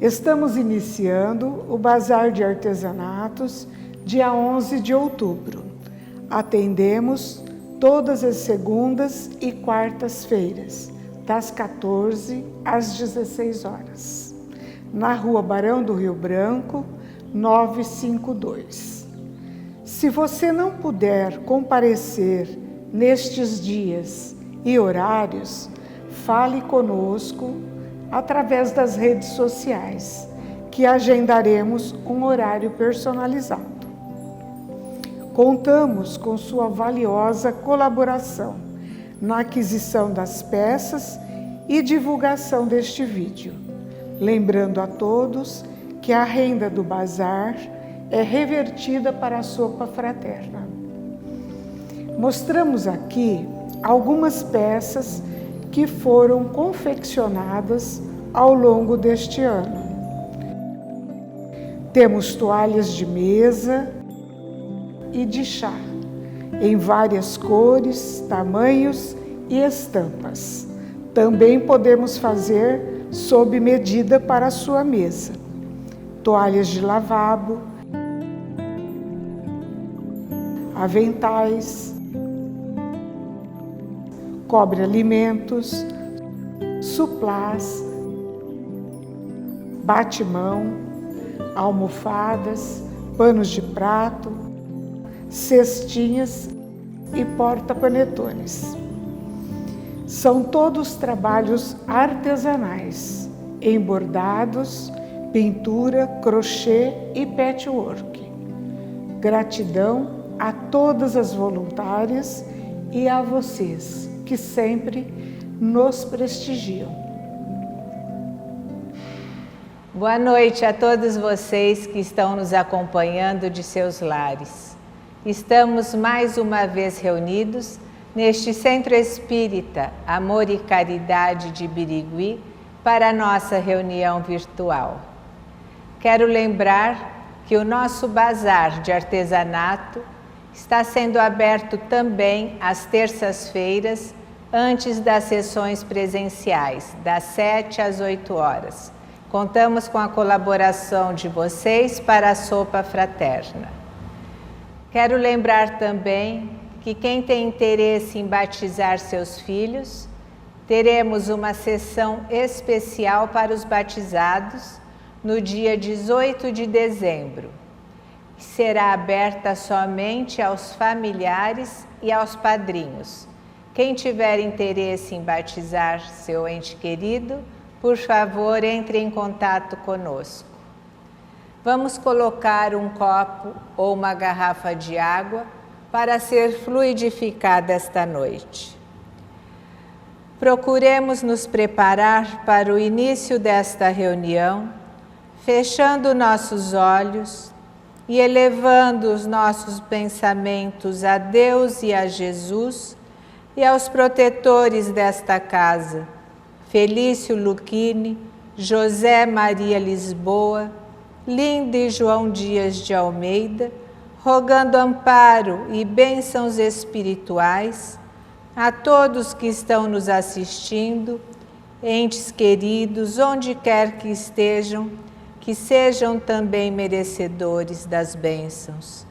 Estamos iniciando o Bazar de Artesanatos, dia 11 de outubro. Atendemos todas as segundas e quartas-feiras, das 14 às 16 horas, na Rua Barão do Rio Branco, 952. Se você não puder comparecer nestes dias e horários, fale conosco através das redes sociais, que agendaremos um horário personalizado. Contamos com sua valiosa colaboração na aquisição das peças e divulgação deste vídeo. Lembrando a todos que a renda do bazar é revertida para a Sopa Fraterna. Mostramos aqui algumas peças que foram confeccionadas ao longo deste ano. Temos toalhas de mesa e de chá, em várias cores, tamanhos e estampas. Também podemos fazer sob medida para a sua mesa. Toalhas de lavabo, aventais, cobre-alimentos, suplás, batimão, almofadas, panos de prato, cestinhas e porta-panetones. São todos trabalhos artesanais, em bordados, pintura, crochê e patchwork. Gratidão a todas as voluntárias e a vocês que sempre nos prestigiam. Boa noite a todos vocês que estão nos acompanhando de seus lares. Estamos mais uma vez reunidos neste Centro Espírita Amor e Caridade de Birigui para a nossa reunião virtual. Quero lembrar que o nosso bazar de artesanato está sendo aberto também às terças-feiras, antes das sessões presenciais, das 7 às 8 horas. Contamos com a colaboração de vocês para a Sopa Fraterna. Quero lembrar também que quem tem interesse em batizar seus filhos, teremos uma sessão especial para os batizados no dia 18 de dezembro. Será aberta somente aos familiares e aos padrinhos. Quem tiver interesse em batizar seu ente querido, por favor, entre em contato conosco. Vamos colocar um copo ou uma garrafa de água para ser fluidificada esta noite. Procuremos nos preparar para o início desta reunião, fechando nossos olhos e elevando os nossos pensamentos a Deus e a Jesus e aos protetores desta casa, Felício Luchini, José Maria Lisboa, Linda e João Dias de Almeida, rogando amparo e bênçãos espirituais a todos que estão nos assistindo, entes queridos, onde quer que estejam, que sejam também merecedores das bênçãos.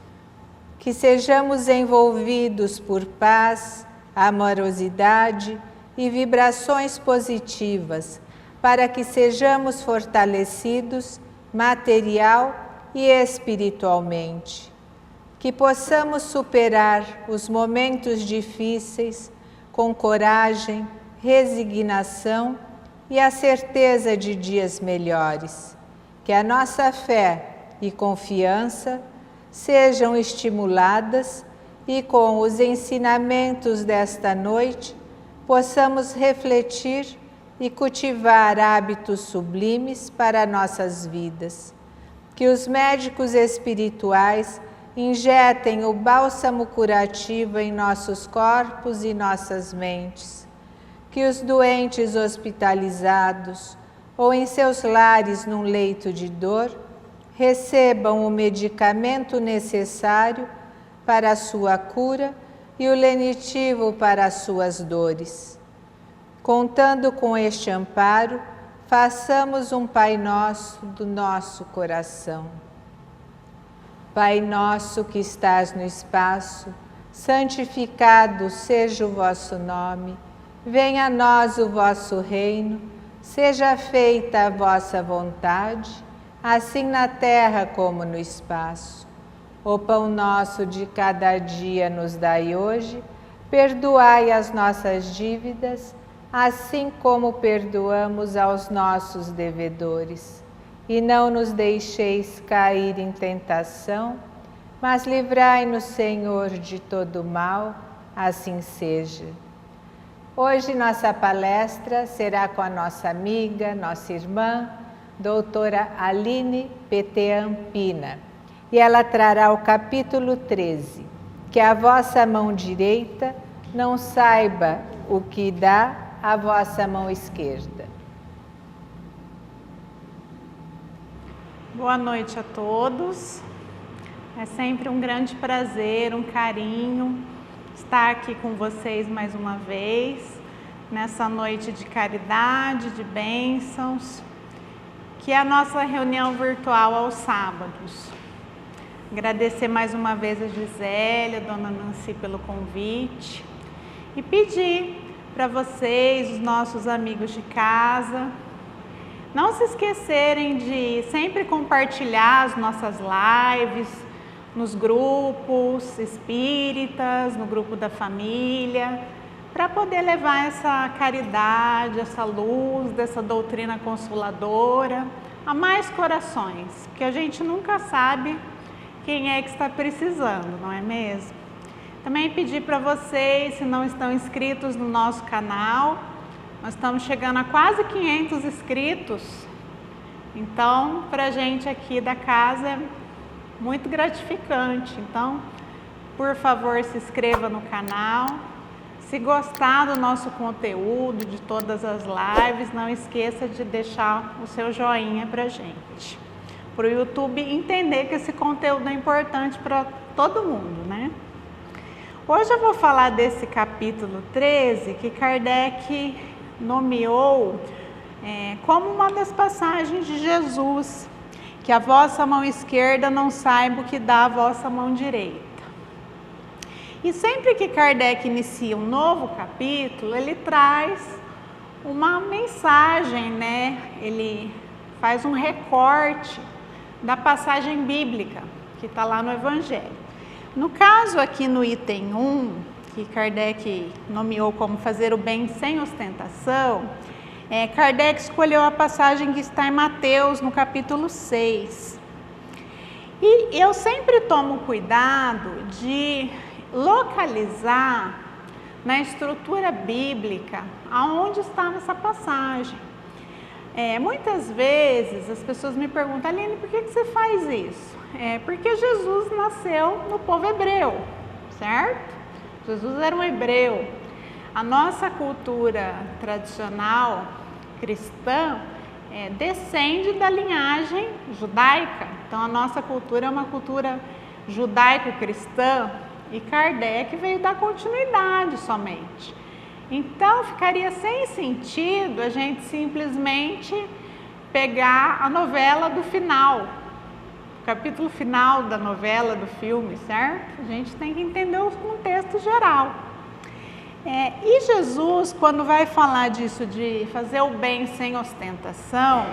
Que sejamos envolvidos por paz, amorosidade e vibrações positivas, para que sejamos fortalecidos material e espiritualmente. Que possamos superar os momentos difíceis com coragem, resignação e a certeza de dias melhores. Que a nossa fé e confiança sejam estimuladas e com os ensinamentos desta noite possamos refletir e cultivar hábitos sublimes para nossas vidas. Que os médicos espirituais injetem o bálsamo curativo em nossos corpos e nossas mentes. Que os doentes hospitalizados ou em seus lares num leito de dor, recebam o medicamento necessário para a sua cura e o lenitivo para as suas dores. Contando com este amparo, façamos um Pai Nosso do nosso coração. Pai nosso que estás no espaço, santificado seja o vosso nome. Venha a nós o vosso reino, seja feita a vossa vontade, assim na terra como no espaço. O pão nosso de cada dia nos dai hoje, perdoai as nossas dívidas, assim como perdoamos aos nossos devedores. E não nos deixeis cair em tentação, mas livrai-nos, Senhor, de todo mal, assim seja. Hoje nossa palestra será com a nossa amiga, nossa irmã, doutora Aline Petean Pina, e ela trará o capítulo 13, que a vossa mão direita não saiba o que dá a vossa mão esquerda. Boa noite a todos. É sempre um grande prazer, um carinho estar aqui com vocês mais uma vez, nessa noite de caridade, de bênçãos, que é a nossa reunião virtual aos sábados. Agradecer mais uma vez a Gisele, a Dona Nancy pelo convite e pedir para vocês, os nossos amigos de casa, não se esquecerem de sempre compartilhar as nossas lives nos grupos espíritas, no grupo da família, para poder levar essa caridade, essa luz dessa doutrina consoladora a mais corações, porque a gente nunca sabe quem é que está precisando, não é mesmo? Também pedir para vocês, se não estão inscritos no nosso canal, nós estamos chegando a quase 500 inscritos, então para a gente aqui da casa é muito gratificante. Então, por favor, se inscreva no canal. Se gostar do nosso conteúdo, de todas as lives, não esqueça de deixar o seu joinha para a gente. Para o YouTube entender que esse conteúdo é importante para todo mundo, né? Hoje eu vou falar desse capítulo 13 que Kardec nomeou como uma das passagens de Jesus, que a vossa mão esquerda não saiba o que dá a vossa mão direita. E sempre que Kardec inicia um novo capítulo, ele traz uma mensagem, né? Ele faz um recorte da passagem bíblica que está lá no Evangelho. No caso aqui no item 1, que Kardec nomeou como fazer o bem sem ostentação, Kardec escolheu a passagem que está em Mateus, no capítulo 6. E eu sempre tomo cuidado de localizar na estrutura bíblica aonde está essa passagem. Muitas vezes as pessoas me perguntam: Aline, por que você faz isso? Porque Jesus nasceu no povo hebreu, certo? Jesus era um hebreu. A nossa cultura tradicional cristã descende da linhagem judaica. Então, a nossa cultura é uma cultura judaico-cristã e Kardec veio dar continuidade somente. Então, ficaria sem sentido a gente simplesmente pegar a novela do final, o capítulo final da novela, do filme, certo? A gente tem que entender o contexto geral. E Jesus, quando vai falar disso de fazer o bem sem ostentação,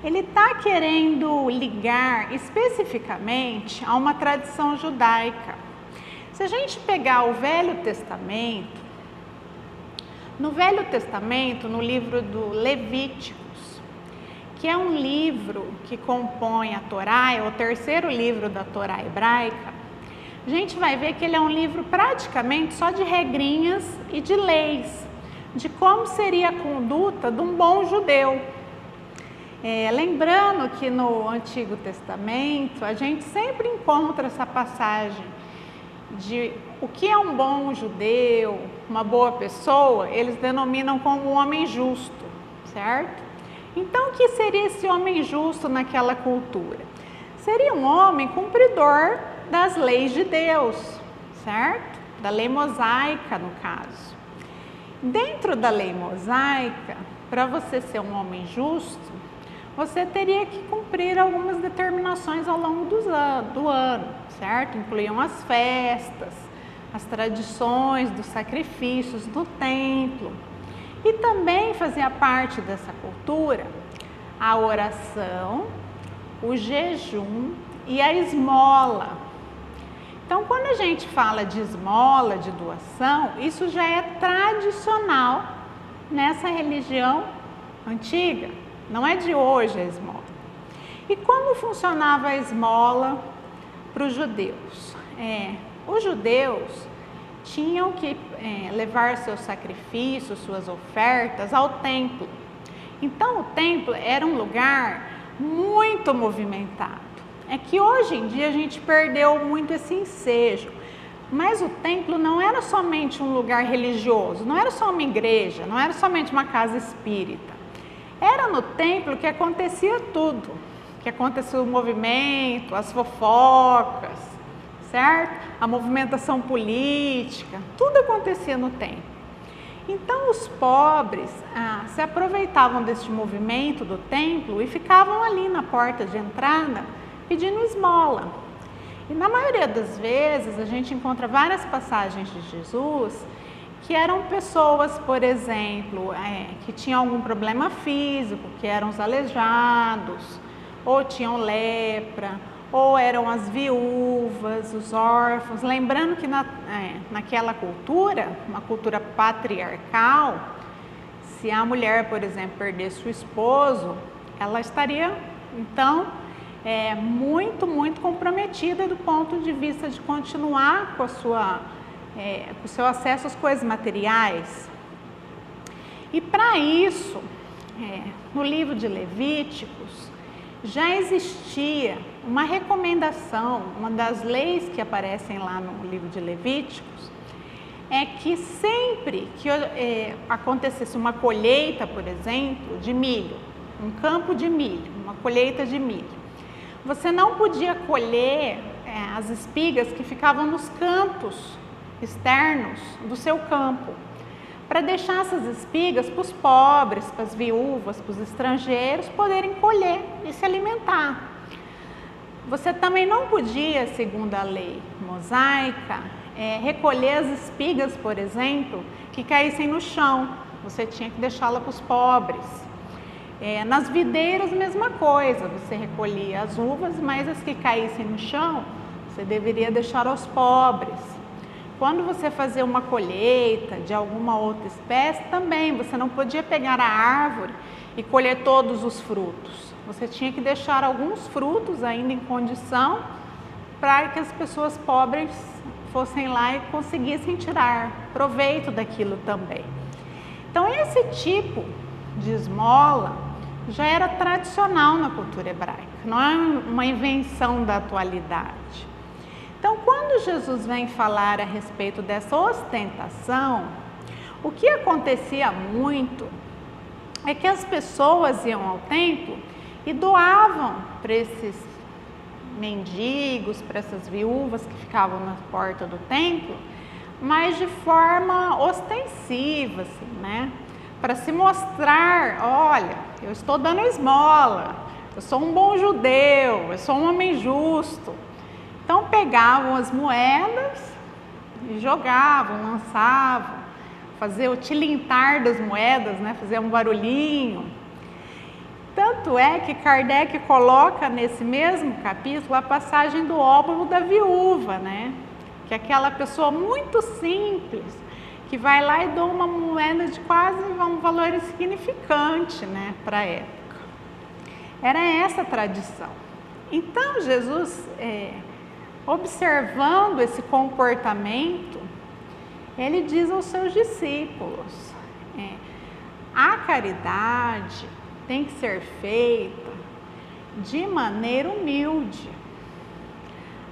ele está querendo ligar especificamente a uma tradição judaica. Se a gente pegar o Velho Testamento, no Velho Testamento, no livro do Levíticos, que é um livro que compõe a Torá, é o terceiro livro da Torá hebraica, a gente vai ver que ele é um livro praticamente só de regrinhas e de leis, de como seria a conduta de um bom judeu. Lembrando que no Antigo Testamento a gente sempre encontra essa passagem de o que é um bom judeu, uma boa pessoa, eles denominam como um homem justo, certo? Então, o que seria esse homem justo naquela cultura? Seria um homem cumpridor das leis de Deus, certo? Da lei mosaica, no caso. Dentro da lei mosaica, para você ser um homem justo, você teria que cumprir algumas determinações ao longo do ano, certo? Incluíam as festas, as tradições dos sacrifícios do templo. E também fazia parte dessa cultura a oração, o jejum e a esmola. Então, quando a gente fala de esmola, de doação, isso já é tradicional nessa religião antiga. Não é de hoje a esmola. E como funcionava a esmola para os judeus? Os judeus tinham que levar seus sacrifícios, suas ofertas ao templo. Então o templo era um lugar muito movimentado. É que hoje em dia a gente perdeu muito esse ensejo. Mas o templo não era somente um lugar religioso, não era só uma igreja, não era somente uma casa espírita. Era no templo que acontecia tudo, que acontecia o movimento, as fofocas, certo? A movimentação política, tudo acontecia no templo. Então os pobres se aproveitavam deste movimento do templo e ficavam ali na porta de entrada pedindo esmola. E na maioria das vezes a gente encontra várias passagens de Jesus que eram pessoas, por exemplo, que tinham algum problema físico, que eram os aleijados, ou tinham lepra, ou eram as viúvas, os órfãos. Lembrando que naquela cultura, uma cultura patriarcal, se a mulher, por exemplo, perdesse o esposo, ela estaria, então, muito, muito comprometida do ponto de vista de continuar com o seu acesso às coisas materiais. E para isso, no livro de Levíticos, já existia uma recomendação, uma das leis que aparecem lá no livro de Levíticos, é que sempre que acontecesse uma colheita, por exemplo, de milho, um campo de milho, uma colheita de milho, você não podia colher as espigas que ficavam nos cantos externos do seu campo, para deixar essas espigas para os pobres, para as viúvas, para os estrangeiros poderem colher e se alimentar. Você também não podia, segundo a lei mosaica, recolher as espigas, por exemplo, que caíssem no chão. Você tinha que deixá-la para os pobres. Nas videiras, mesma coisa, você recolhia as uvas, mas as que caíssem no chão, você deveria deixar aos pobres. Quando você fazia uma colheita de alguma outra espécie, também você não podia pegar a árvore e colher todos os frutos. Você tinha que deixar alguns frutos ainda em condição para que as pessoas pobres fossem lá e conseguissem tirar proveito daquilo também. Então, esse tipo de esmola já era tradicional na cultura hebraica, não é uma invenção da atualidade. Então, quando Jesus vem falar a respeito dessa ostentação, o que acontecia muito é que as pessoas iam ao templo e doavam para esses mendigos, para essas viúvas que ficavam na porta do templo, mas de forma ostensiva, assim, né? Para se mostrar, olha, eu estou dando esmola, eu sou um bom judeu, eu sou um homem justo. Então pegavam as moedas e jogavam, lançavam, faziam o tilintar das moedas, né? Faziam um barulhinho. Tanto é que Kardec coloca nesse mesmo capítulo a passagem do óbolo da viúva, né? Que é aquela pessoa muito simples que vai lá e doa uma moeda de quase um valor insignificante, né, para a época. Era essa a tradição. Então Jesus, observando esse comportamento, ele diz aos seus discípulos, a caridade tem que ser feita de maneira humilde.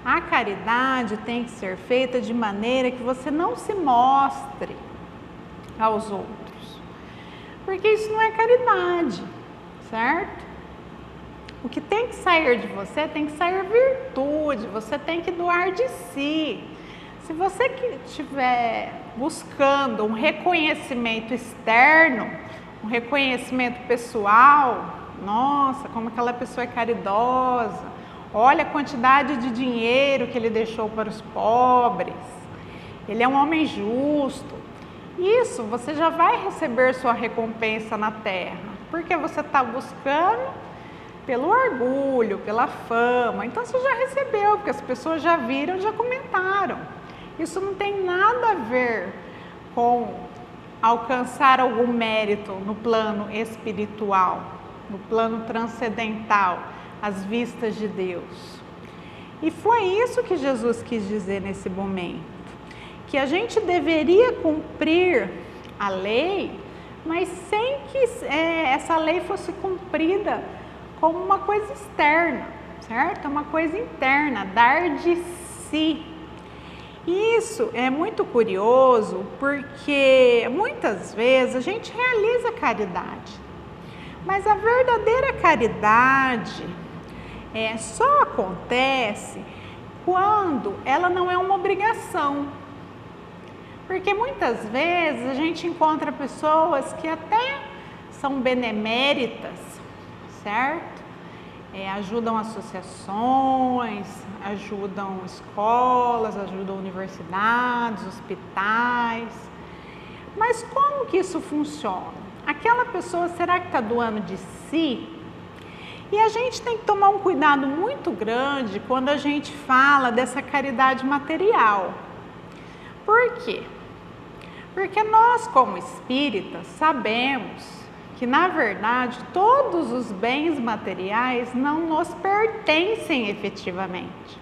A caridade tem que ser feita de maneira que você não se mostre aos outros, porque isso não é caridade, certo? O que tem que sair de você tem que sair virtude, você tem que doar de si. Se você estiver buscando um reconhecimento externo um reconhecimento pessoal. Nossa, como aquela pessoa é caridosa. Olha a quantidade de dinheiro que ele deixou para os pobres. Ele é um homem justo. Isso, você já vai receber sua recompensa na terra, porque você está buscando pelo orgulho, pela fama. Então você já recebeu, porque as pessoas já viram, já comentaram. Isso não tem nada a ver com alcançar algum mérito no plano espiritual, no plano transcendental, às vistas de Deus. E foi isso que Jesus quis dizer nesse momento, que a gente deveria cumprir a lei, mas sem que essa lei fosse cumprida como uma coisa externa, certo? Uma coisa interna, dar de si. Isso é muito curioso, porque muitas vezes a gente realiza caridade, mas a verdadeira caridade só acontece quando ela não é uma obrigação. Porque muitas vezes a gente encontra pessoas que até são beneméritas, certo? Ajudam associações, ajudam escolas, ajudam universidades, hospitais. Mas como que isso funciona? Aquela pessoa, será que está doando de si? E a gente tem que tomar um cuidado muito grande quando a gente fala dessa caridade material. Por quê? Porque nós, como espíritas, sabemos que, na verdade, todos os bens materiais não nos pertencem efetivamente.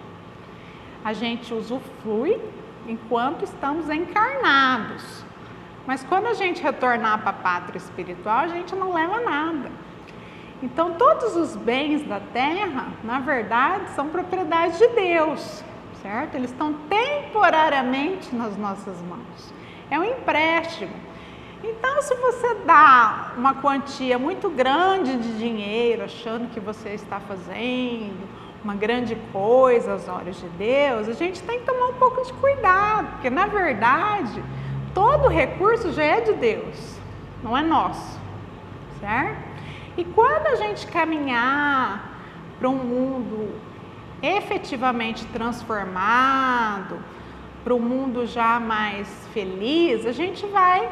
A gente usufrui enquanto estamos encarnados, mas quando a gente retornar para a pátria espiritual, a gente não leva nada. Então, todos os bens da terra, na verdade, são propriedade de Deus, certo? Eles estão temporariamente nas nossas mãos. É um empréstimo. Então, se você dá uma quantia muito grande de dinheiro, achando que você está fazendo uma grande coisa aos olhos de Deus, a gente tem que tomar um pouco de cuidado, porque, na verdade, todo recurso já é de Deus, não é nosso, certo? E quando a gente caminhar para um mundo efetivamente transformado, para um mundo já mais feliz, a gente vai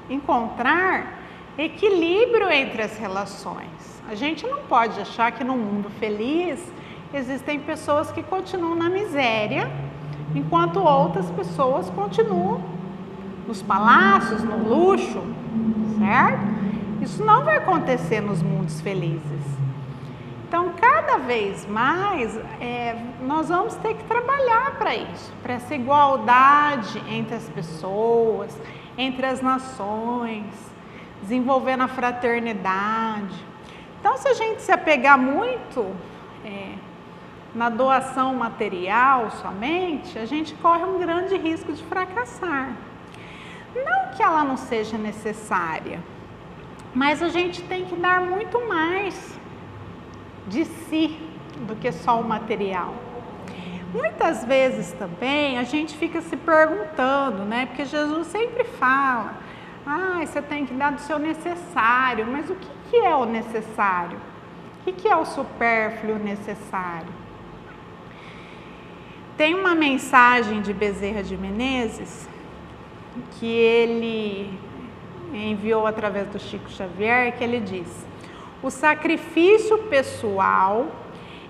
encontrar equilíbrio entre as relações. A gente não pode achar que no mundo feliz existem pessoas que continuam na miséria, enquanto outras pessoas continuam nos palácios, no luxo, certo? Isso não vai acontecer nos mundos felizes. Então, cada vez mais, nós vamos ter que trabalhar para isso, para essa igualdade entre as pessoas, entre as nações, desenvolvendo a fraternidade. Então, se a gente se apegar muito na doação material somente, a gente corre um grande risco de fracassar. Não que ela não seja necessária, mas a gente tem que dar muito mais de si do que só o material. Muitas vezes também a gente fica se perguntando, né? Porque Jesus sempre fala, você tem que dar do seu necessário, mas o que é o necessário? O que é o supérfluo necessário? Tem uma mensagem de Bezerra de Menezes que ele enviou através do Chico Xavier, que ele diz: o sacrifício pessoal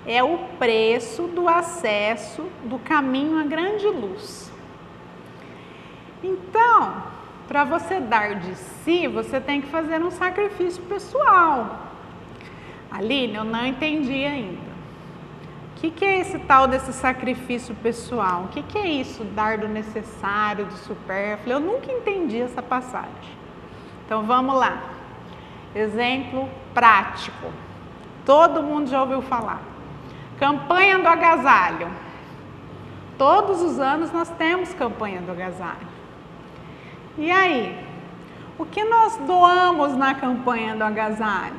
é o preço do acesso do caminho à grande luz. Então, para você dar de si, você tem que fazer um sacrifício pessoal. Aline, eu não entendi ainda. O que é esse tal desse sacrifício pessoal? O que é isso, dar do necessário, do supérfluo? Eu nunca entendi essa passagem. Então, vamos lá. Exemplo prático. Todo mundo já ouviu falar. Campanha do agasalho. Todos os anos nós temos campanha do agasalho. E aí? O que nós doamos na campanha do agasalho?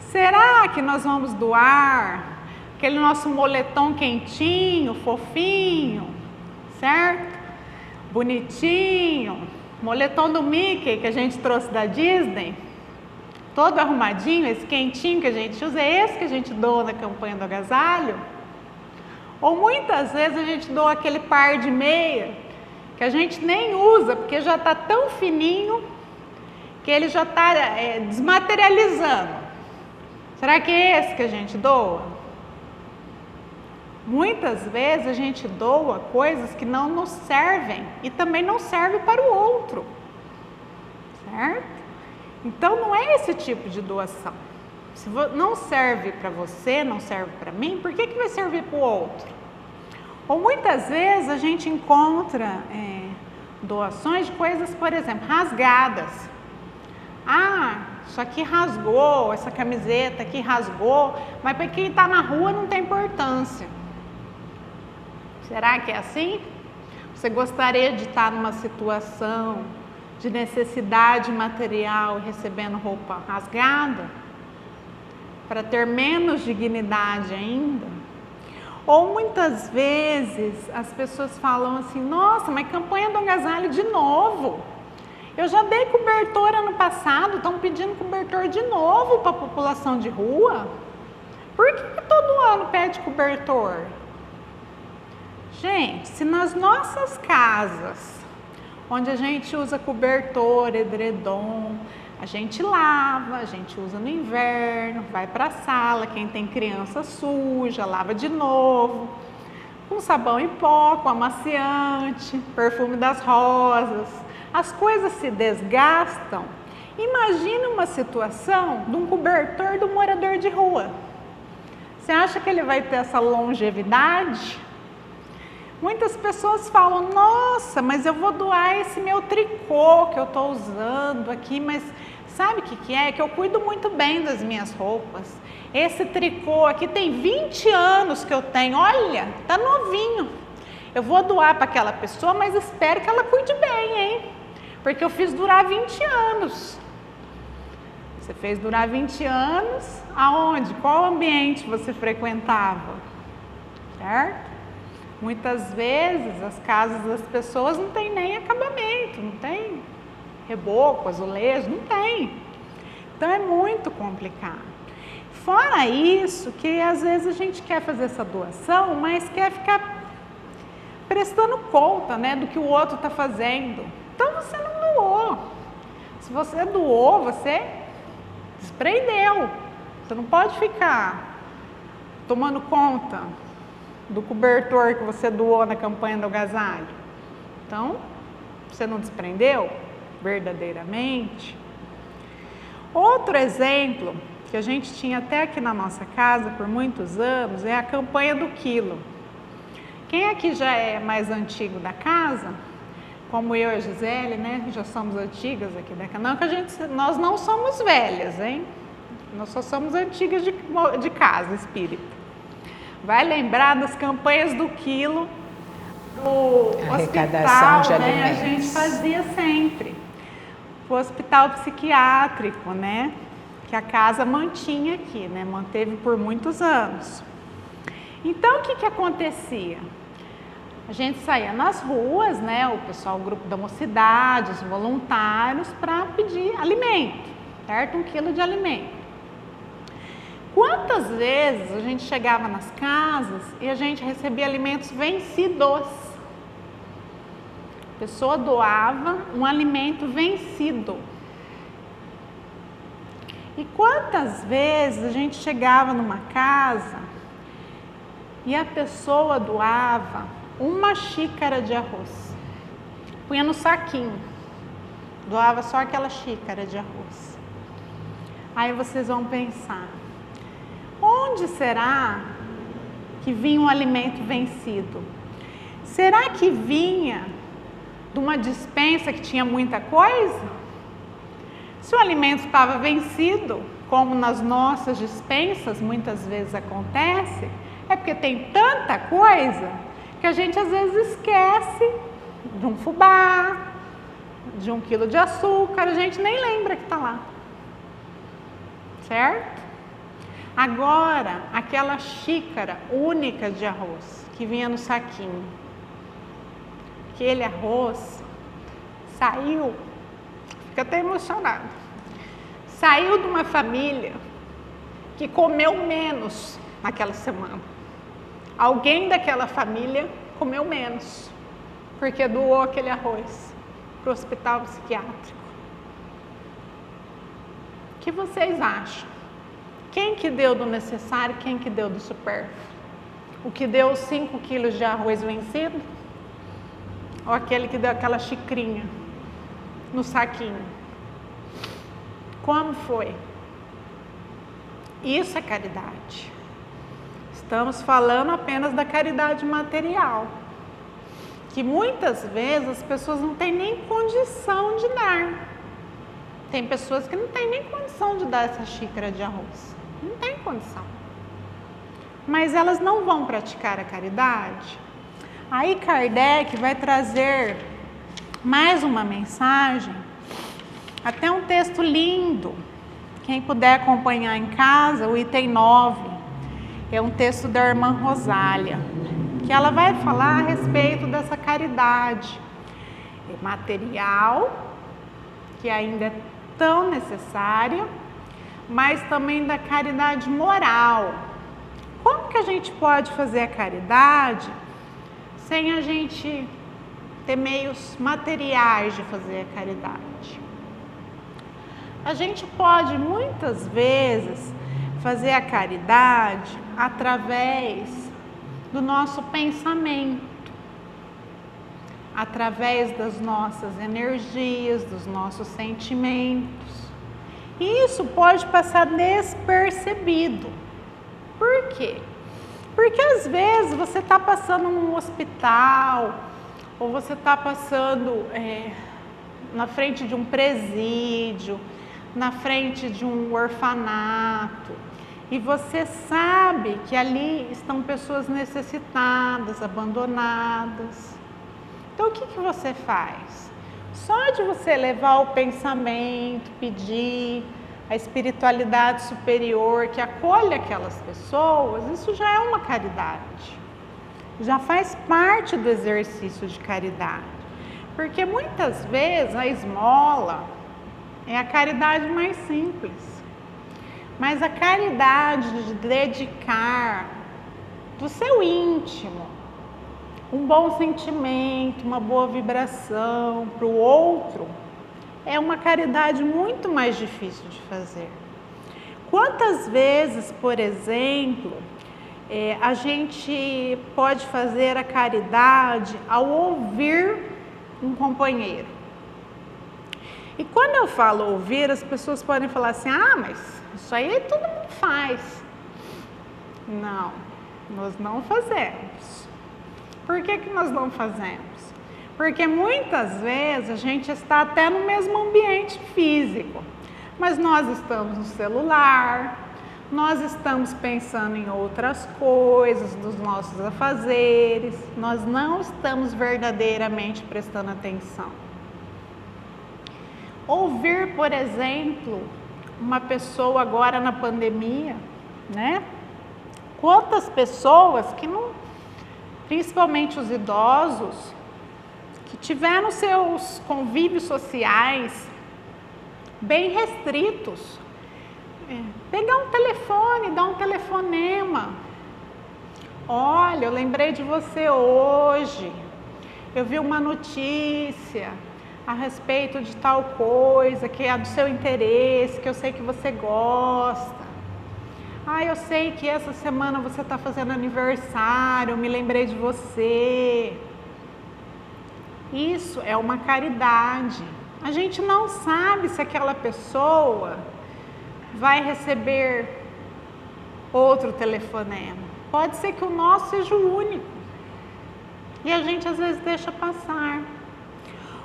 Será que nós vamos doar aquele nosso moletom quentinho, fofinho, certo? Bonitinho, Moletom do Mickey que a gente trouxe da Disney, todo arrumadinho, esse quentinho que a gente usa, é esse que a gente doa na campanha do agasalho? Ou muitas vezes a gente doa aquele par de meia que a gente nem usa, porque já está tão fininho que ele já está desmaterializando. Será que é esse que a gente doa? Muitas vezes a gente doa coisas que não nos servem e também não servem para o outro, certo? Então não é esse tipo de doação. Se não serve para você, não serve para mim, por que vai servir para o outro? Ou muitas vezes a gente encontra doações de coisas, por exemplo, rasgadas. Ah, isso aqui rasgou, essa camiseta aqui rasgou, mas para quem está na rua não tem importância. Será que é assim? Você gostaria de estar numa situação de necessidade material recebendo roupa rasgada? Para ter menos dignidade ainda? Ou muitas vezes as pessoas falam assim, nossa, mas campanha do agasalho de novo. Eu já dei cobertor ano passado, estão pedindo cobertor de novo para a população de rua? Por que todo ano pede cobertor? Gente, se nas nossas casas, onde a gente usa cobertor, edredom, a gente lava, a gente usa no inverno, vai para a sala, quem tem criança suja, lava de novo, com sabão em pó, com amaciante, perfume das rosas, as coisas se desgastam. Imagina uma situação de um cobertor do morador de rua. Você acha que ele vai ter essa longevidade? Muitas pessoas falam, nossa, mas eu vou doar esse meu tricô que eu estou usando aqui, mas sabe o que é? Que eu cuido muito bem das minhas roupas. Esse tricô aqui tem 20 anos que eu tenho, olha, tá novinho. Eu vou doar para aquela pessoa, mas espero que ela cuide bem, hein? Porque eu fiz durar 20 anos. Você fez durar 20 anos, aonde? Qual ambiente você frequentava? Certo? Muitas vezes as casas das pessoas não tem nem acabamento, não tem reboco, azulejo, não tem. Então é muito complicado. Fora isso, que às vezes a gente quer fazer essa doação, mas quer ficar prestando conta, né, do que o outro está fazendo. Então você não doou. Se você doou, você desprendeu. Você não pode ficar tomando conta do cobertor que você doou na campanha do agasalho. Então, você não desprendeu verdadeiramente? Outro exemplo que a gente tinha até aqui na nossa casa por muitos anos é a campanha do quilo. Quem aqui já é mais antigo da casa, como eu e a Gisele, né, já somos antigas aqui da casa, não que nós não somos velhas, hein? Nós só somos antigas de casa espírita. Vai lembrar das campanhas do quilo do hospital, de né? A gente fazia sempre. O hospital psiquiátrico, né? Que a casa mantinha aqui, né? Manteve por muitos anos. Então, o que acontecia? A gente saía nas ruas, né? O pessoal, o grupo da mocidade, os voluntários, para pedir alimento, certo? 1 quilo de alimento. Quantas vezes a gente chegava nas casas e a gente recebia alimentos vencidos? A pessoa doava um alimento vencido. E quantas vezes a gente chegava numa casa e a pessoa doava 1 xícara de arroz, punha no saquinho, doava só aquela xícara de arroz. Aí vocês vão pensar, onde será que vinha um alimento vencido? Será que vinha de uma despensa que tinha muita coisa? Se o alimento estava vencido, como nas nossas despensas muitas vezes acontece, é porque tem tanta coisa que a gente às vezes esquece de um fubá, de 1 quilo de açúcar, a gente nem lembra que está lá, certo? Agora, aquela xícara única de arroz que vinha no saquinho, aquele arroz, saiu, fica até emocionado, saiu de uma família que comeu menos naquela semana. Alguém daquela família comeu menos, porque doou aquele arroz para o hospital psiquiátrico. O que vocês acham? Quem que deu do necessário, quem que deu do supérfluo? O que deu 5 quilos de arroz vencido? Ou aquele que deu aquela xicrinha no saquinho? Como foi? Isso é caridade. Estamos falando apenas da caridade material, que muitas vezes as pessoas não têm nem condição de dar. Tem pessoas que não têm nem condição de dar essa xícara de arroz. Não tem condição. Mas elas não vão praticar a caridade. Aí Kardec vai trazer mais uma mensagem, até um texto lindo. Quem puder acompanhar em casa, o item 9, é um texto da irmã Rosália, que ela vai falar a respeito dessa caridade material, que ainda é tão necessária, mas também da caridade moral. Como que a gente pode fazer a caridade sem a gente ter meios materiais de fazer a caridade? A gente pode muitas vezes fazer a caridade através do nosso pensamento, através das nossas energias, dos nossos sentimentos. E isso pode passar despercebido. Por quê? Porque às vezes você está passando num hospital, ou você está passando na frente de um presídio, na frente de um orfanato, e você sabe que ali estão pessoas necessitadas, abandonadas. Então o que você faz? Só de você levar o pensamento, pedir a espiritualidade superior que acolhe aquelas pessoas, isso já é uma caridade. Já faz parte do exercício de caridade. Porque muitas vezes a esmola é a caridade mais simples. Mas a caridade de dedicar do seu íntimo um bom sentimento, uma boa vibração para o outro, é uma caridade muito mais difícil de fazer. Quantas vezes, por exemplo, a gente pode fazer a caridade ao ouvir um companheiro? E quando eu falo ouvir, as pessoas podem falar assim, mas isso aí todo mundo faz. Não, nós não fazemos. Por que nós não fazemos? Porque muitas vezes a gente está até no mesmo ambiente físico, mas nós estamos no celular, nós estamos pensando em outras coisas, nos nossos afazeres, nós não estamos verdadeiramente prestando atenção. Ouvir, por exemplo, uma pessoa agora na pandemia, né? Quantas pessoas que não, principalmente os idosos, que tiveram seus convívios sociais bem restritos, pegar um telefone, dar um telefonema. Olha, eu lembrei de você hoje, eu vi uma notícia a respeito de tal coisa que é do seu interesse, que eu sei que você gosta. Eu sei que essa semana você está fazendo aniversário, eu me lembrei de você. Isso é uma caridade. A gente não sabe se aquela pessoa vai receber outro telefonema. Pode ser que o nosso seja o único. E a gente às vezes deixa passar.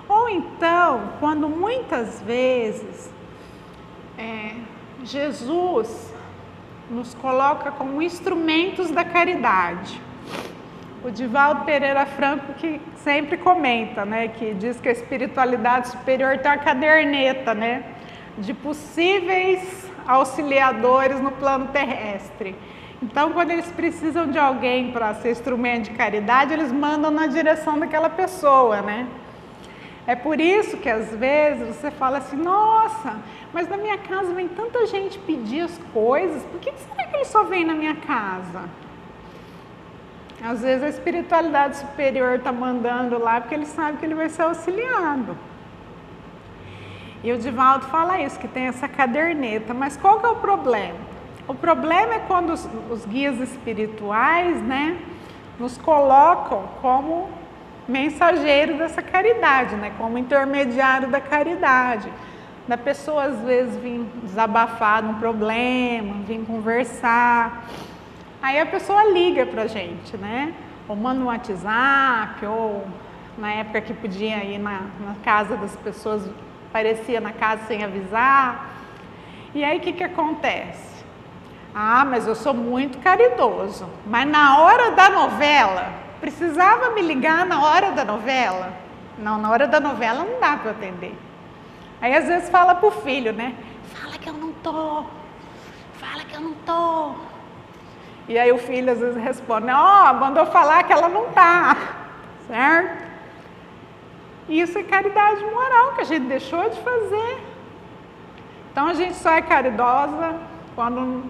Ou então, quando muitas vezes Jesus nos coloca como instrumentos da caridade. O Divaldo Pereira Franco que sempre comenta, né, que diz que a espiritualidade superior tem uma caderneta, né, de possíveis auxiliadores no plano terrestre. Então, quando eles precisam de alguém para ser instrumento de caridade, eles mandam na direção daquela pessoa, né? É por isso que às vezes você fala assim, nossa, mas na minha casa vem tanta gente pedir as coisas, por que será que ele só vem na minha casa? Às vezes a espiritualidade superior está mandando lá porque ele sabe que ele vai ser auxiliado. E o Divaldo fala isso, que tem essa caderneta, mas qual que é o problema? O problema é quando os guias espirituais, né, nos colocam como mensageiro dessa caridade, né, como intermediário da caridade. Da pessoa às vezes vir desabafar num problema, vir conversar. Aí a pessoa liga pra gente, né? Ou manda um WhatsApp, ou na época que podia ir na casa das pessoas, aparecia na casa sem avisar. E aí o que acontece? Ah, mas eu sou muito caridoso. Mas na hora da novela, precisava me ligar na hora da novela? Não, na hora da novela não dá para eu atender. Aí às vezes fala pro filho, né? Fala que eu não tô. Fala que eu não tô. E aí o filho às vezes responde, ó, mandou falar que ela não tá, certo? Isso é caridade moral que a gente deixou de fazer. Então a gente só é caridosa quando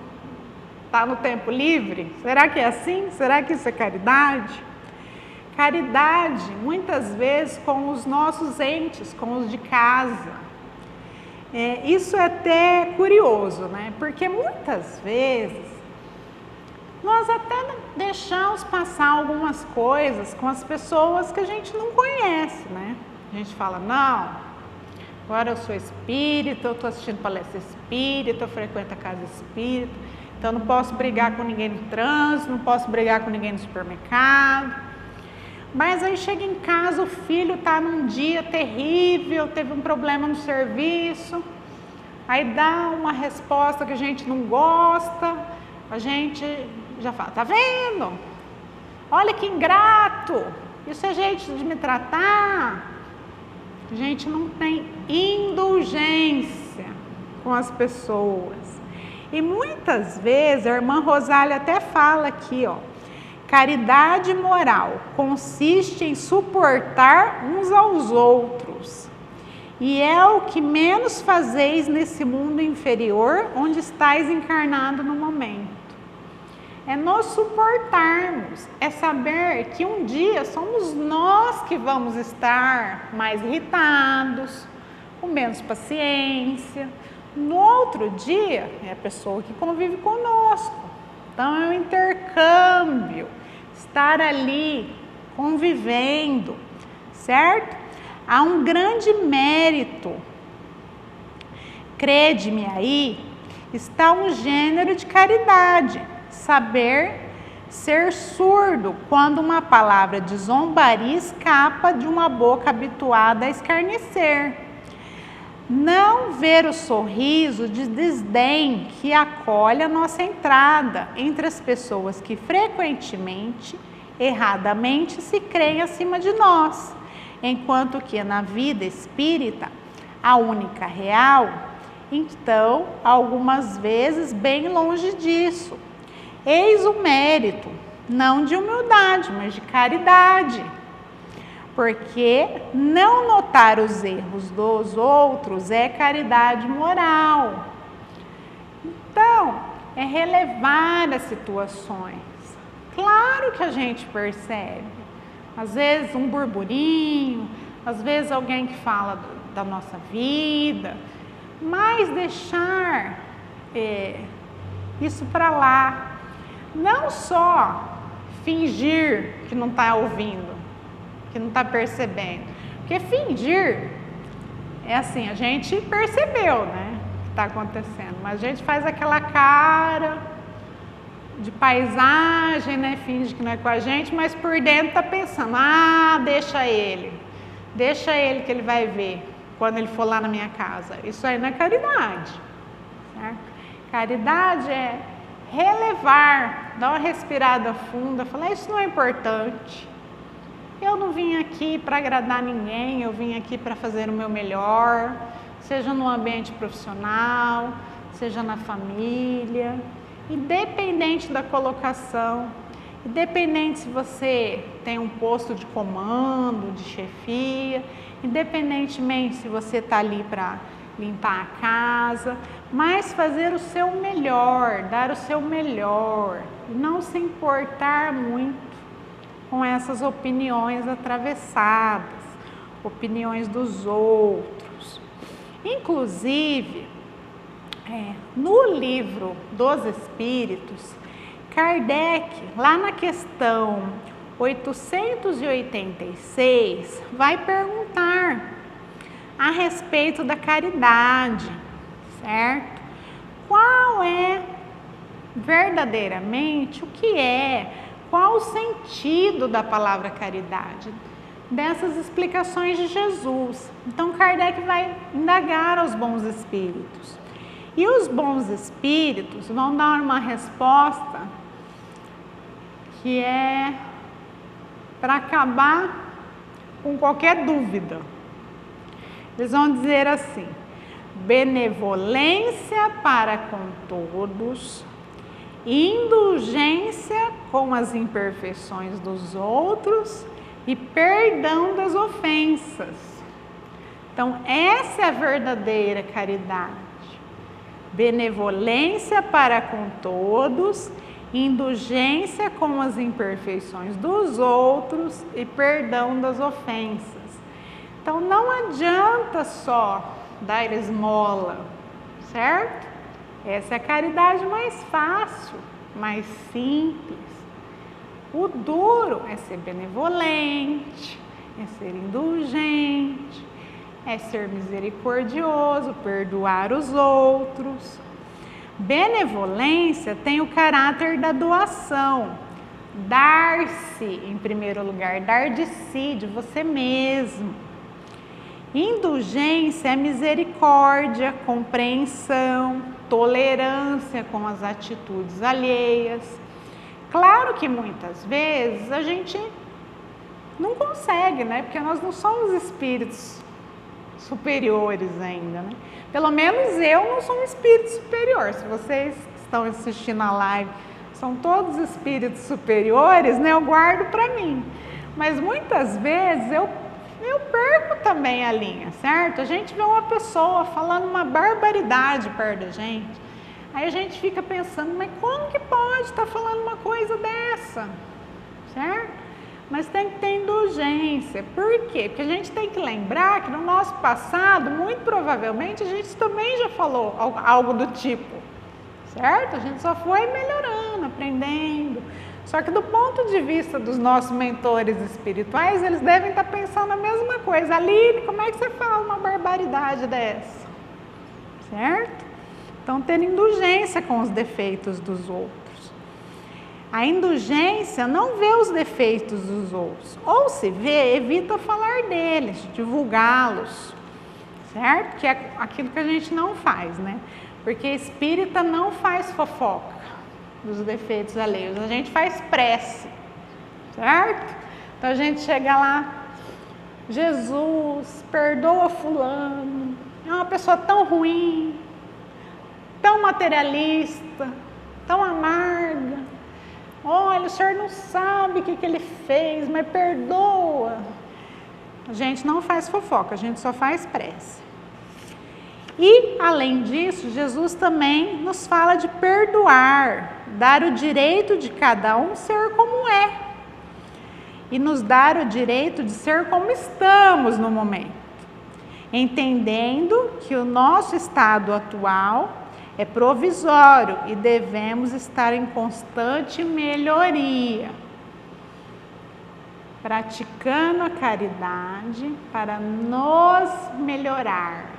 está no tempo livre? Será que é assim? Será que isso é caridade? Caridade, muitas vezes, com os nossos entes, com os de casa. Isso é até curioso, né? Porque muitas vezes nós até deixamos passar algumas coisas com as pessoas que a gente não conhece, né? A gente fala, não, agora eu sou espírita, eu estou assistindo palestra espírita, eu frequento a casa espírita, então não posso brigar com ninguém no trânsito, não posso brigar com ninguém no supermercado. Mas aí chega em casa, o filho está num dia terrível, teve um problema no serviço, aí dá uma resposta que a gente não gosta, a gente já fala, tá vendo? Olha que ingrato, isso é jeito de me tratar. A gente não tem indulgência com as pessoas. E muitas vezes, a irmã Rosália até fala aqui, ó, caridade moral consiste em suportar uns aos outros, e é o que menos fazeis nesse mundo inferior onde estáis encarnado no momento. É nós suportarmos, é saber que um dia somos nós que vamos estar mais irritados, com menos paciência. No outro dia, é a pessoa que convive conosco. Então, é um intercâmbio, estar ali, convivendo, certo? Há um grande mérito. Crede-me aí, está um gênero de caridade, saber ser surdo quando uma palavra de zombaria escapa de uma boca habituada a escarnecer. Não ver o sorriso de desdém que acolhe a nossa entrada entre as pessoas que frequentemente, erradamente, se creem acima de nós, enquanto que na vida espírita, a única real, então, algumas vezes bem longe disso. Eis o mérito, não de humildade, mas de caridade. Porque não notar os erros dos outros é caridade moral. Então, é relevar as situações. Claro que a gente percebe. Às vezes um burburinho, às vezes alguém que fala da nossa vida, mas deixar isso para lá. Não só fingir que não está ouvindo, que não está percebendo. Porque fingir é assim, a gente percebeu, né, o que está acontecendo, mas a gente faz aquela cara de paisagem, né, finge que não é com a gente, mas por dentro está pensando, deixa ele que ele vai ver quando ele for lá na minha casa. Isso aí não é caridade, certo? Caridade é relevar, dar uma respirada funda, falar, isso não é importante. Eu não vim aqui para agradar ninguém, eu vim aqui para fazer o meu melhor, seja no ambiente profissional, seja na família, independente da colocação. Independente se você tem um posto de comando, de chefia, independentemente se você está ali para limpar a casa, mas fazer o seu melhor, dar o seu melhor, não se importar muito com essas opiniões atravessadas, opiniões dos outros. Inclusive, no livro dos Espíritos, Kardec, lá na questão 886, vai perguntar a respeito da caridade, certo? Qual é verdadeiramente o que é, qual o sentido da palavra caridade? Dessas explicações de Jesus. Então Kardec vai indagar aos bons espíritos. E os bons espíritos vão dar uma resposta que é para acabar com qualquer dúvida. Eles vão dizer assim: benevolência para com todos, indulgência com as imperfeições dos outros e perdão das ofensas. Então, essa é a verdadeira caridade. Benevolência para com todos, indulgência com as imperfeições dos outros e perdão das ofensas. Então, não adianta só dar esmola, certo? Essa é a caridade mais fácil, mais simples. O duro é ser benevolente, é ser indulgente, é ser misericordioso, perdoar os outros. Benevolência tem o caráter da doação, dar-se em primeiro lugar, dar de si, de você mesmo. Indulgência é misericórdia, compreensão, tolerância com as atitudes alheias. Claro que muitas vezes a gente não consegue, né? Porque nós não somos espíritos superiores ainda, né? Pelo menos eu não sou um espírito superior. Se vocês que estão assistindo a live são todos espíritos superiores, né? Eu guardo para mim. Mas muitas vezes eu perco também a linha, certo? A gente vê uma pessoa falando uma barbaridade perto da gente, aí a gente fica pensando, mas como que pode estar falando uma coisa dessa, certo? Mas tem que ter indulgência. Por quê? Porque a gente tem que lembrar que no nosso passado, muito provavelmente, a gente também já falou algo do tipo, certo? A gente só foi melhorando, aprendendo. Só que do ponto de vista dos nossos mentores espirituais, eles devem estar pensando a mesma coisa. Aline, como é que você fala uma barbaridade dessa? Certo? Então, ter indulgência com os defeitos dos outros. A indulgência não vê os defeitos dos outros. Ou se vê, evita falar deles, divulgá-los. Certo? Que é aquilo que a gente não faz, né? Porque espírita não faz fofoca dos defeitos alheios, a gente faz prece, certo? Então a gente chega lá, Jesus, perdoa fulano, é uma pessoa tão ruim, tão materialista, tão amarga, olha, o senhor não sabe o que ele fez, mas perdoa. A gente não faz fofoca, a gente só faz prece. E, além disso, Jesus também nos fala de perdoar, dar o direito de cada um ser como é. E nos dar o direito de ser como estamos no momento. Entendendo que o nosso estado atual é provisório e devemos estar em constante melhoria. Praticando a caridade para nos melhorar.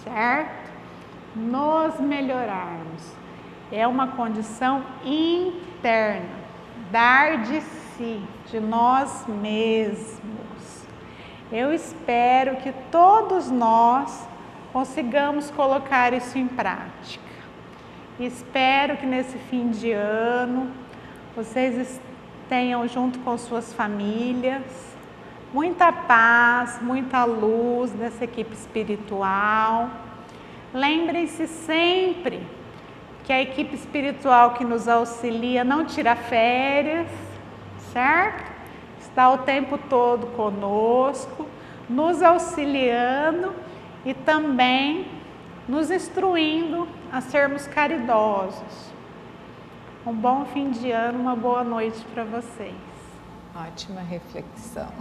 Certo? Nos melhorarmos. É uma condição interna, dar de si, de nós mesmos. Eu espero que todos nós consigamos colocar isso em prática. Espero que nesse fim de ano vocês tenham junto com suas famílias muita paz, muita luz dessa equipe espiritual. Lembrem-se sempre que que a equipe espiritual que nos auxilia não tira férias, certo? Está o tempo todo conosco, nos auxiliando e também nos instruindo a sermos caridosos. Um bom fim de ano, uma boa noite para vocês. Ótima reflexão.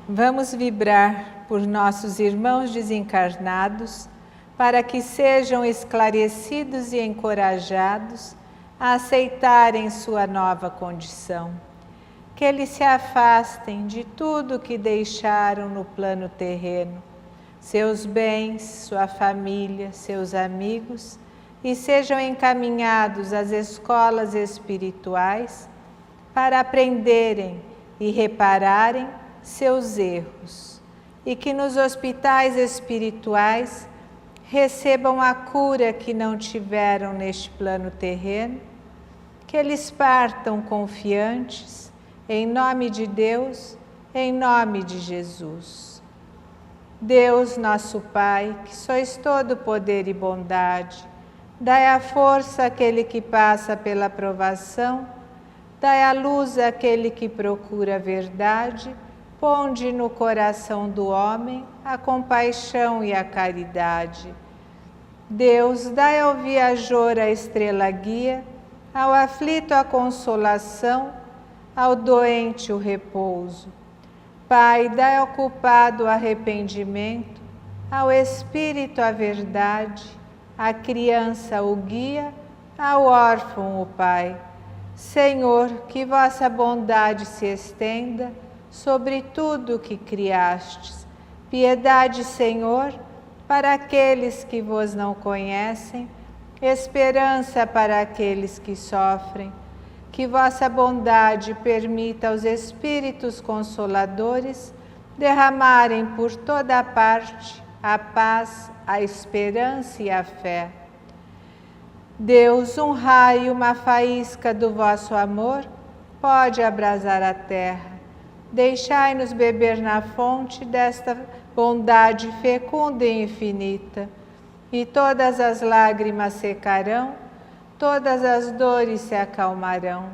Vamos vibrar por nossos irmãos desencarnados para que sejam esclarecidos e encorajados a aceitarem sua nova condição. Que eles se afastem de tudo que deixaram no plano terreno, seus bens, sua família, seus amigos, e sejam encaminhados às escolas espirituais para aprenderem e repararem seus erros, e que nos hospitais espirituais recebam a cura que não tiveram neste plano terreno, que eles partam confiantes, em nome de Deus, em nome de Jesus. Deus, nosso Pai, que sois todo poder e bondade, dai a força àquele que passa pela provação, dai a luz àquele que procura a verdade, ponde no coração do homem a compaixão e a caridade. Deus, dai ao viajor a estrela guia, ao aflito a consolação, ao doente o repouso. Pai, dai ao culpado o arrependimento, ao espírito a verdade, à criança o guia, ao órfão o Pai. Senhor, que vossa bondade se estenda sobre tudo o que criastes. Piedade, Senhor, para aqueles que vos não conhecem, esperança para aqueles que sofrem. Que vossa bondade permita aos Espíritos Consoladores derramarem por toda a parte a paz, a esperança e a fé. Deus, um raio, uma faísca do vosso amor pode abrasar a terra. Deixai-nos beber na fonte desta bondade fecunda e infinita, e todas as lágrimas secarão, todas as dores se acalmarão.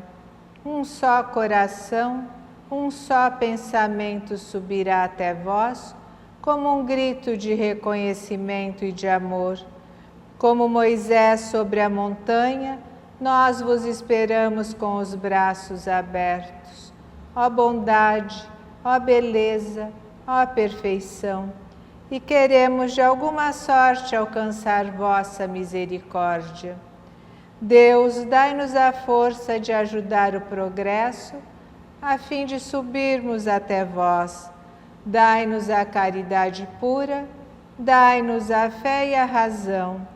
Um só coração, um só pensamento subirá até vós, como um grito de reconhecimento e de amor. Como Moisés sobre a montanha, nós vos esperamos com os braços abertos. Ó bondade, ó beleza, ó perfeição, e queremos de alguma sorte alcançar vossa misericórdia. Deus, dai-nos a força de ajudar o progresso, a fim de subirmos até vós. Dai-nos a caridade pura, dai-nos a fé e a razão,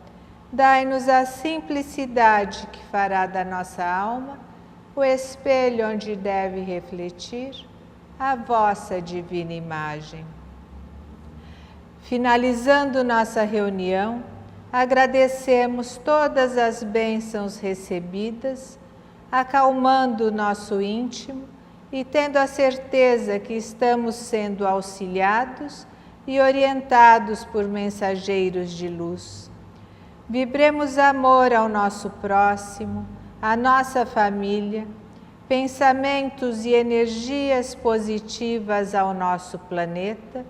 dai-nos a simplicidade que fará da nossa alma o espelho onde deve refletir a vossa divina imagem. Finalizando nossa reunião, agradecemos todas as bênçãos recebidas, acalmando o nosso íntimo e tendo a certeza que estamos sendo auxiliados e orientados por mensageiros de luz. Vibremos amor ao nosso próximo, à nossa família, pensamentos e energias positivas ao nosso planeta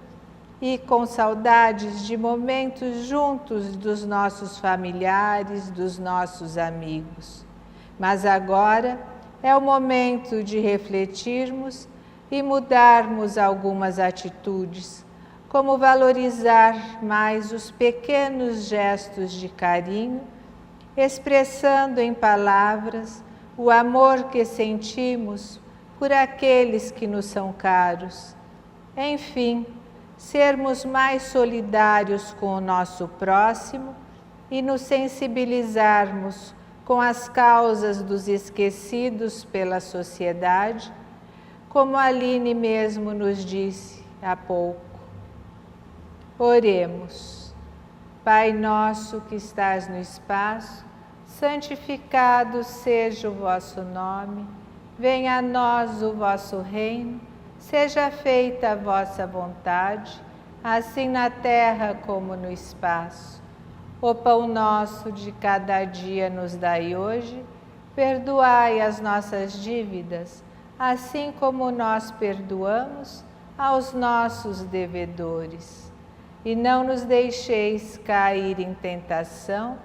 e com saudades de momentos juntos dos nossos familiares, dos nossos amigos. Mas agora é o momento de refletirmos e mudarmos algumas atitudes, como valorizar mais os pequenos gestos de carinho, expressando em palavras o amor que sentimos por aqueles que nos são caros. Enfim, sermos mais solidários com o nosso próximo e nos sensibilizarmos com as causas dos esquecidos pela sociedade, como a Aline mesmo nos disse há pouco. Oremos. Pai nosso que estás no espaço, santificado seja o vosso nome, venha a nós o vosso reino, seja feita a vossa vontade, assim na terra como no espaço. O pão nosso de cada dia nos dai hoje. Perdoai as nossas dívidas, assim como nós perdoamos aos nossos devedores. E não nos deixeis cair em tentação,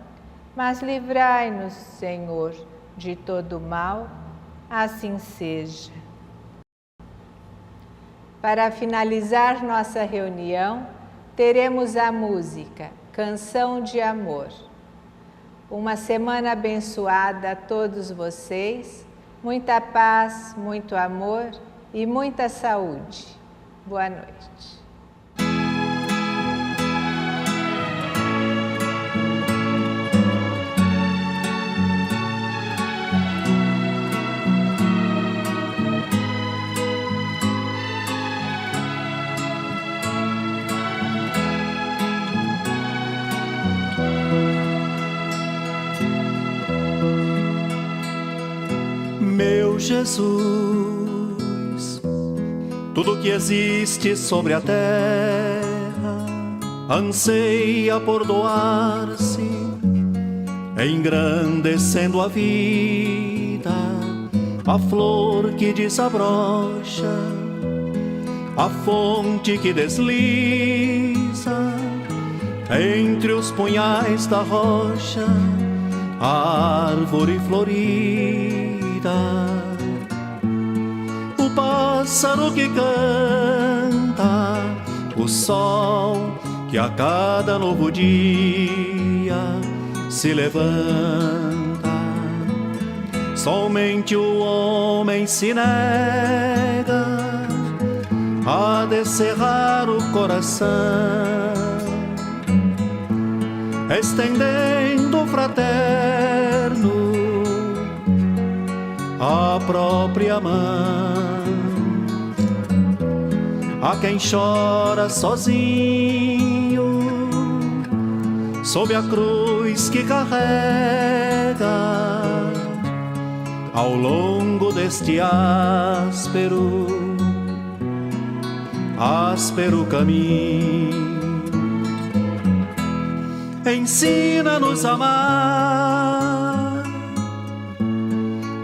mas livrai-nos, Senhor, de todo mal. Assim seja. Para finalizar nossa reunião, teremos a música Canção de Amor. Uma semana abençoada a todos vocês, muita paz, muito amor e muita saúde. Boa noite. Meu Jesus, tudo que existe sobre a terra anseia por doar-se, engrandecendo a vida, a flor que desabrocha, a fonte que desliza entre os punhais da rocha, a árvore florida, o pássaro que canta, o sol que a cada novo dia se levanta. Somente o homem se nega a descerrar o coração, estendendo fraterno a própria mão a quem chora sozinho sob a cruz que carrega ao longo deste áspero caminho. Ensina-nos a amar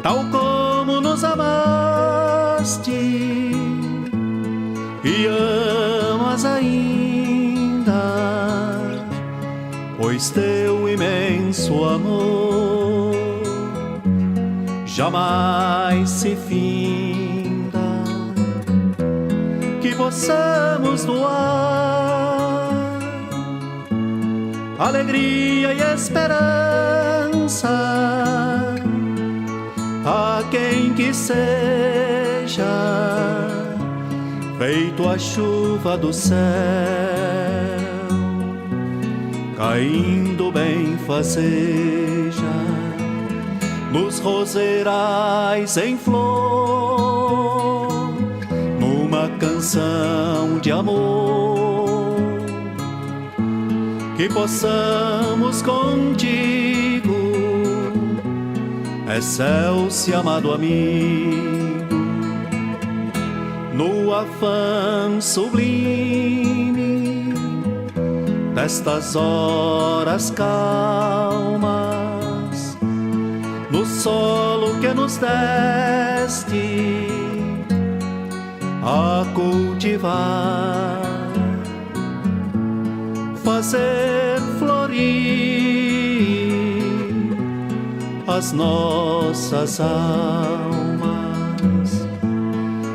tal como nos amaste e amas ainda, pois teu imenso amor jamais se finda. Que possamos doar alegria e esperança a quem que seja feito a chuva do céu, caindo bem faceja nos roseirais em flor, numa canção de amor. Que possamos contigo, excelso e amado amigo, no afã sublime destas horas calmas, no solo que nos deste a cultivar, fazer florir as nossas almas,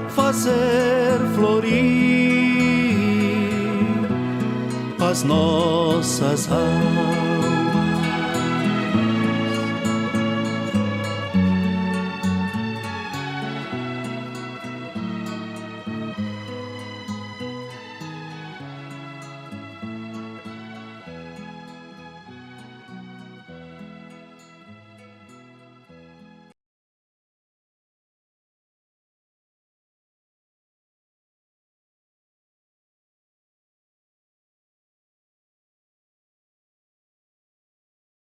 fazer florir as nossas almas.